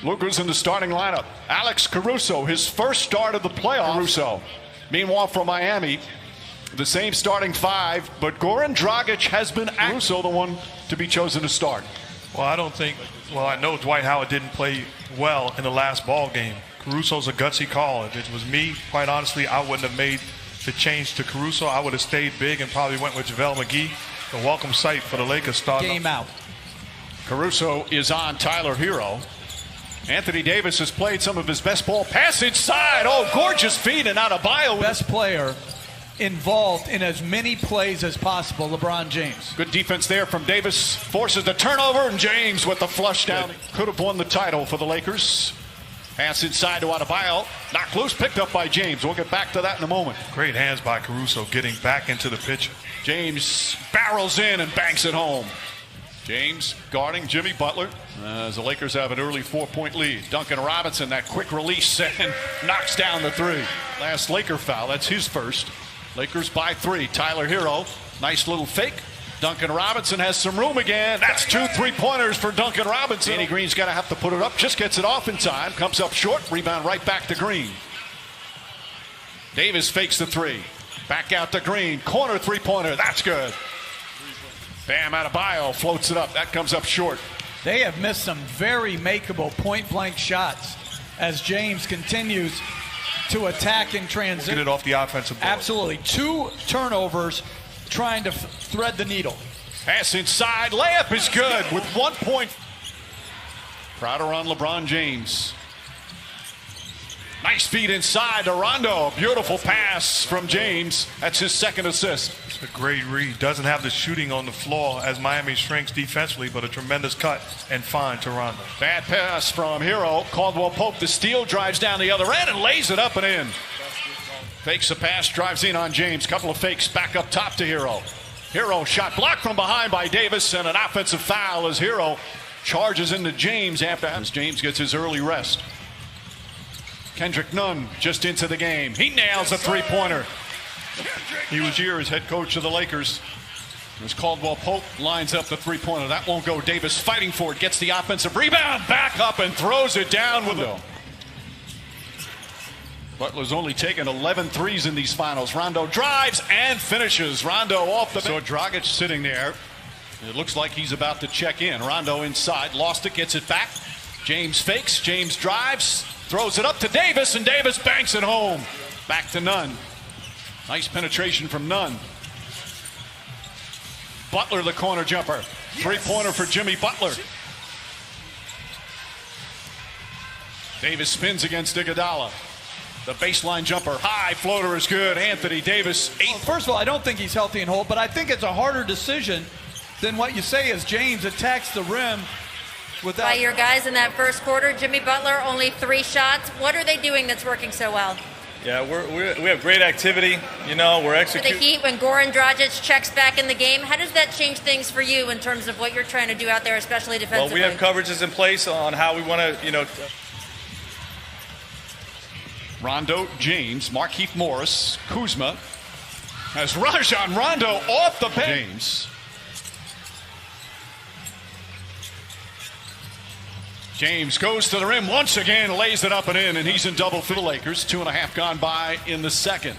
Luka's in the starting lineup. Alex Caruso, his first start of the playoffs. Caruso. Meanwhile, for Miami, the same starting five, but Goran Dragic has been Caruso, the one to be chosen to start. Well, I know Dwight Howard didn't play well in the last ball game. Caruso's a gutsy call. If it was me, quite honestly, I wouldn't have made the change to Caruso. I would have stayed big and probably went with JaVale McGee. A welcome sight for the Lakers starting. Game out. Caruso is on Tyler Hero. Anthony Davis has played some of his best ball. Pass inside. Oh, gorgeous feed and Adebayo. Best player involved in as many plays as possible, LeBron James. Good defense there from Davis. Forces the turnover, and James with the flush down. Could have won the title for the Lakers. Pass inside to Adebayo. Knocked loose, picked up by James. We'll get back to that in a moment. Great hands by Caruso getting back into the pitch. James barrels in and banks it home. James guarding Jimmy Butler as the Lakers have an early 4-point lead. Duncan Robinson, that quick release, and knocks down the three. Last Laker foul, that's his first. Lakers by 3. Tyler Hero, nice little fake. Duncan Robinson has some room again. That's 2 3-pointers for Duncan Robinson. Danny Green's going to have to put it up. Just gets it off in time. Comes up short. Rebound right back to Green. Davis fakes the 3. Back out to Green. Corner 3-pointer. That's good. Bam Adebayo floats it up. That comes up short. They have missed some very makeable point-blank shots as James continues to attack in transition. Get it off the offensive board. Absolutely. 2 turnovers trying to thread the needle. Pass inside. Layup is good with 1 point. Crowder on LeBron James. Nice feed inside to Rondo. Beautiful pass from James. That's his second assist. It's a great read. Doesn't have the shooting on the floor as Miami shrinks defensively, but a tremendous cut and find to Rondo. Bad pass from Hero. Caldwell Pope, the steal, drives down the other end and lays it up and in. Fakes a pass, drives in on James. Couple of fakes back up top to Hero. Hero shot blocked from behind by Davis, and an offensive foul as Hero charges into James after James gets his early rest. Kendrick Nunn just into the game. He nails a 3-pointer. He was here as head coach of the Lakers. As Caldwell Pope lines up the 3-pointer. That won't go. Davis fighting for it. Gets the offensive rebound. Back up and throws it down with it. Butler's only taken 11 threes in these finals. Rondo drives and finishes. Rondo off the bench. So Dragic sitting there. It looks like he's about to check in. Rondo inside. Lost it. Gets it back. James fakes. James drives. Throws it up to Davis, and Davis banks it home. Back to Nunn. Nice penetration from Nunn. Butler, the corner jumper. 3-pointer for Jimmy Butler. Davis spins against Iguodala. The baseline jumper. High floater is good. Anthony Davis. Well, first of all, I don't think he's healthy and whole, but I think it's a harder decision than what you say as James attacks the rim. By your guys in that first quarter, Jimmy Butler, only 3 shots. What are they doing that's working so well? Yeah, we have great activity. You know, we're executing. For the Heat, when Goran Dragic checks back in the game, how does that change things for you in terms of what you're trying to do out there, especially defensively? Well, we have coverages in place on how we want to, you know. Rondo, James, Markieff Morris, Kuzma. As Rajon Rondo off the bench. James goes to the rim once again, lays it up and in, and he's in double for the Lakers. 2.5 gone by in the second.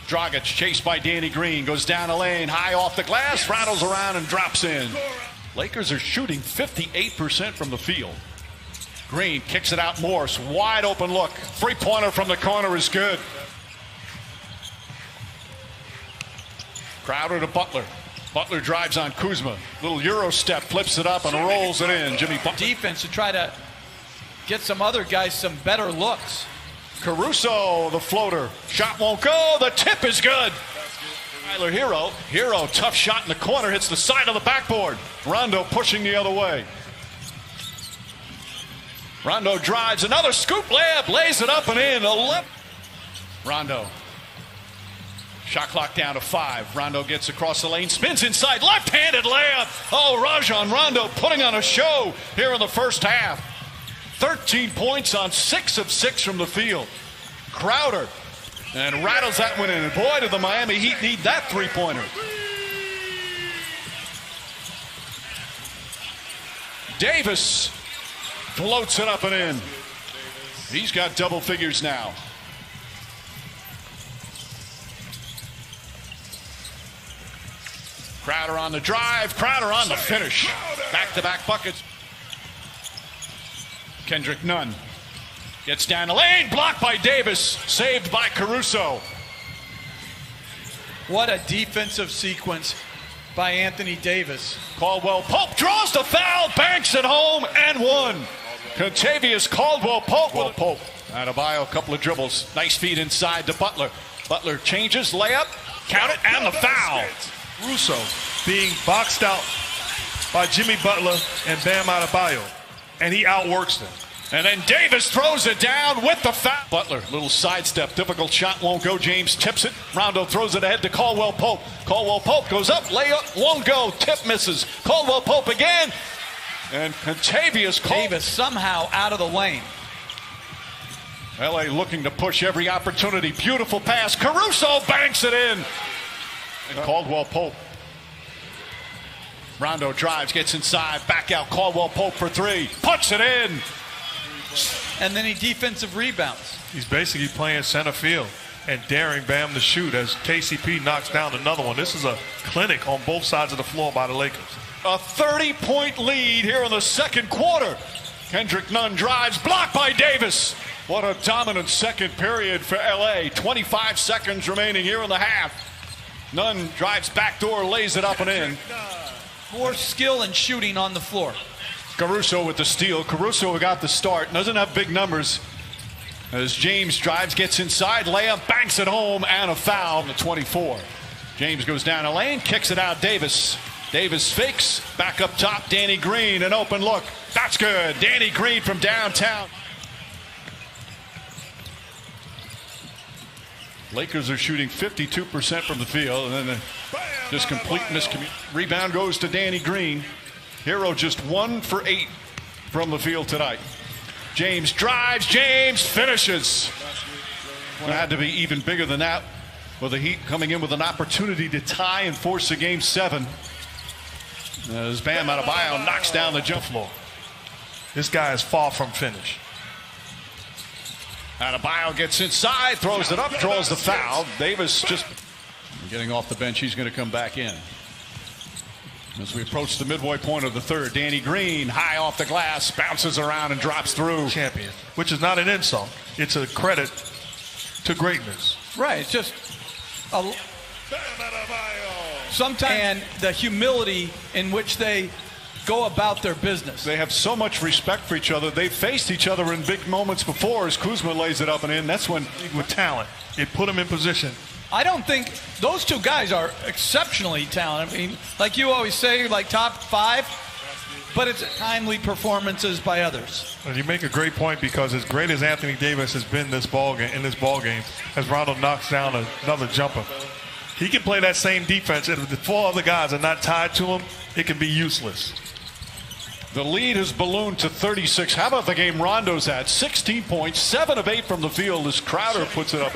Dragic chased by Danny Green, goes down the lane, high off the glass, rattles around and drops in. Lakers are shooting 58% from the field. Green kicks it out, Morris, wide open look. 3-pointer from the corner is good. Crowder to Butler. Butler drives on Kuzma. Little Euro step, flips it up and rolls it in. Jimmy Butler. Defense to try to get some other guys some better looks. Caruso, the floater. Shot won't go. The tip is good. Tyler Hero. Hero, tough shot in the corner, hits the side of the backboard. Rondo pushing the other way. Rondo drives, another scoop layup, lays it up and in. 11. Rondo. Shot clock down to 5. Rondo gets across the lane, spins inside, left-handed layup. Oh, Rajon Rondo putting on a show here in the first half. 13 points on 6 of 6 from the field. Crowder, and rattles that one in. And boy, did the Miami Heat need that 3-pointer. Davis Floats it up and in. He's got double figures now. Crowder on the drive. Crowder on the finish. Back-to-back buckets. Kendrick Nunn gets down the lane. Blocked by Davis. Saved by Caruso. What a defensive sequence by Anthony Davis. Caldwell Pope draws the foul, banks it home, and one. Contavious Caldwell Pope. Adebayo, a couple of dribbles. Nice feed inside to Butler. Butler changes, layup, count it, and the foul. Russo being boxed out by Jimmy Butler and Bam Adebayo, and he outworks them. And then Davis throws it down with the foul. Butler, little sidestep, difficult shot, won't go. James tips it. Rondo throws it ahead to Caldwell Pope. Caldwell Pope goes up, layup, won't go. Tip misses. Caldwell Pope again. And Contavious Davis somehow out of the lane. LA looking to push every opportunity. Beautiful pass. Caruso banks it in. And Caldwell Pope. Rondo drives, gets inside, back out. Caldwell Pope for three. Puts it in. And then he defensive rebounds. He's basically playing center field and daring Bam to shoot as KCP knocks down another one. This is a clinic on both sides of the floor by the Lakers. A 30-point lead here in the second quarter. Kendrick Nunn drives, blocked by Davis. What a dominant second period for LA. 25 seconds remaining here in the half. Nunn drives backdoor, lays it up and in. More skill and shooting on the floor. Caruso with the steal. Caruso got the start. Doesn't have big numbers. As James drives, gets inside, layup, banks it home, and a foul on the 24. James goes down a lane, kicks it out. Davis. Davis fakes. Back up top, Danny Green. An open look. That's good. Danny Green from downtown. Lakers are shooting 52% from the field, and then just complete miscommunication. Rebound goes to Danny Green. Hero just 1 for 8 from the field tonight. James drives, James finishes. Well, it had to be even bigger than that, with the Heat coming in with an opportunity to tie and force a game 7. As Bam Adebayo knocks down the jump floor. This guy is far from finished. Adebayo gets inside, throws it up, draws the foul. Davis just getting off the bench. He's going to come back in. As we approach the midway point of the third, Danny Green high off the glass, bounces around and drops through. Champion, which is not an insult. It's a credit to greatness. Right, it's just sometimes, and the humility in which they go about their business. They have so much respect for each other. They've faced each other in big moments before. As Kuzma lays it up and in, that's when with talent, it put him in position. I don't think those two guys are exceptionally talented. I mean, like you always say, like top 5, but it's timely performances by others. Well, you make a great point, because as great as Anthony Davis has been in this ball game, as Rondo knocks down another jumper, he can play that same defense, and if the 4 other guys are not tied to him, it can be useless. The lead has ballooned to 36. How about the game Rondo's at? 16 points, 7 of 8 from the field as Crowder puts it up.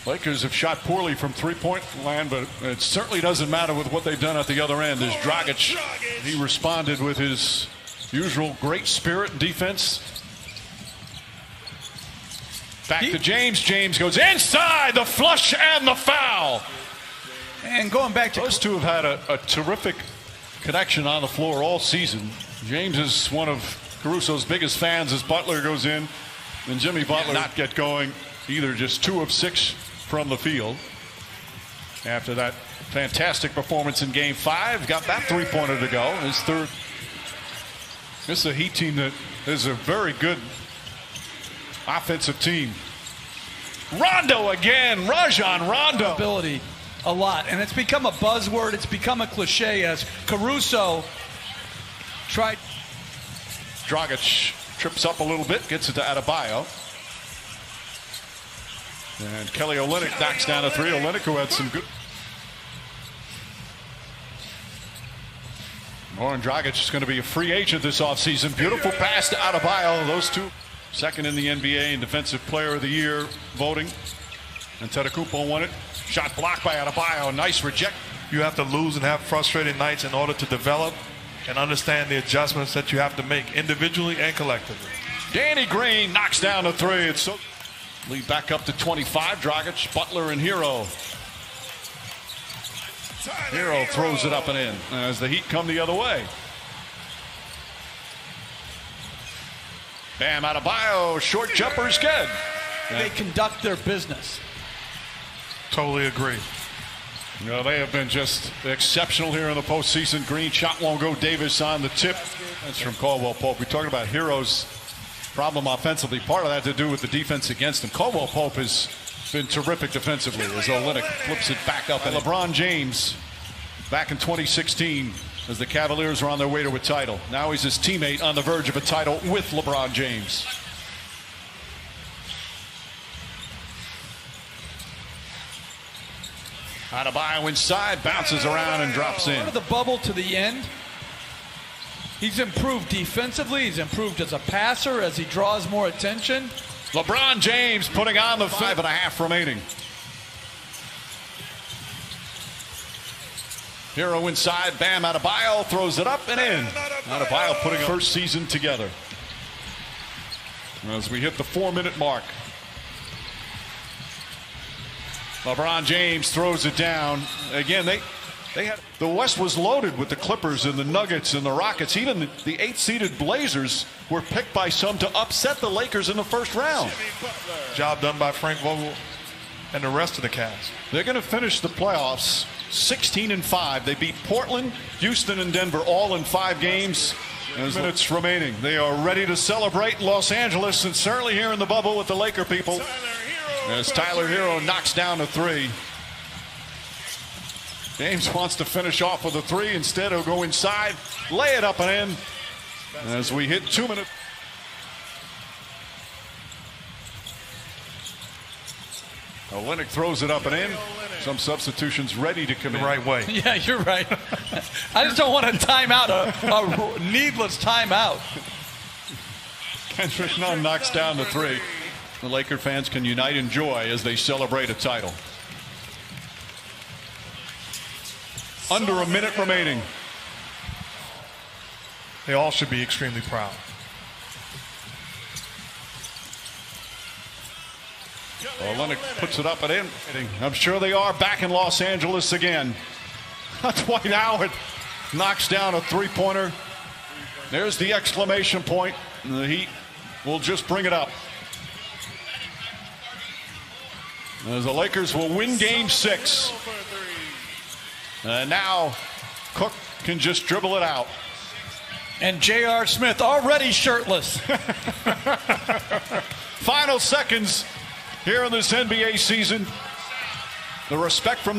Lakers have shot poorly from three-point land, but it certainly doesn't matter with what they've done at the other end. As Dragic, he responded with his usual great spirit and defense. Back to James. James goes inside, the flush and the foul. And going back to those two have had a terrific connection on the floor all season. James is one of Caruso's biggest fans as Butler goes in, and Jimmy Butler not get going either. Just 2 of 6 from the field after that fantastic performance in game 5. Got that 3-pointer to go. His third. This is a Heat team that is a very good offensive team. Rondo again. Rajon Rondo. Ability a lot, and it's become a buzzword. It's become a cliche as Caruso tried. Dragic trips up a little bit, gets it to Adebayo. And Kelly Olynyk knocks down a 3. Olynyk, who had some good. Goran Dragic is going to be a free agent this offseason. Beautiful pass to Adebayo. Those two, second in the NBA in Defensive Player of the Year voting. And Antetokounmpo won it. Shot blocked by Adebayo. Nice reject. You have to lose and have frustrated nights in order to develop. and understand the adjustments that you have to make individually and collectively. Danny Green knocks down the three. It's so lead back up to 25. Dragic, Butler, and Hero. Hero throws it up and in as the Heat come the other way. Bam Adebayo, short jumper's good. They conduct their business. Totally agree. You know, they have been just exceptional here in the postseason. Green shot won't go. Davis on the tip. That's from Caldwell Pope. We talked about Hero's problem offensively. Part of that to do with the defense against him. Caldwell Pope has been terrific defensively as Olynyk flips it back up. And LeBron James back in 2016 as the Cavaliers were on their way to a title. Now he's his teammate on the verge of a title with LeBron James. Adebayo inside, bounces around and drops in. Out of the bubble to the end, he's improved defensively. He's improved as a passer as he draws more attention. LeBron James putting on the 5.5 remaining. Hero inside, Bam Adebayo throws it up and in. Adebayo putting first season together. As we hit the 4-minute mark. LeBron James throws it down. Again, they had the West was loaded with the Clippers and the Nuggets and the Rockets. Even the 8-seeded Blazers were picked by some to upset the Lakers in the first round. Job done by Frank Vogel and the rest of the cast. They're going to finish the playoffs 16-5. They beat Portland, Houston, and Denver all in 5 games. There's minutes remaining. They are ready to celebrate in Los Angeles and certainly here in the bubble with the Laker people. As Tyler Hero knocks down a 3. James wants to finish off with a 3. Instead, he'll go inside, lay it up and in. As we hit 2 minutes. Olynyk throws it up and in. Some substitutions ready to come in. The right way. Yeah, you're right. I just don't want a timeout, a needless timeout. Kendrick Nunn knocks down the 3. The Laker fans can unite in joy as they celebrate a title. Under a minute remaining. They all should be extremely proud. Olynyk puts it up and in. I'm sure they are back in Los Angeles again. Dwight Howard knocks down a 3-pointer. There's the exclamation point. And the Heat will just bring it up. As the Lakers will win Game 6. And now Cook can just dribble it out. And J.R. Smith already shirtless. Final seconds here in this NBA season. The respect from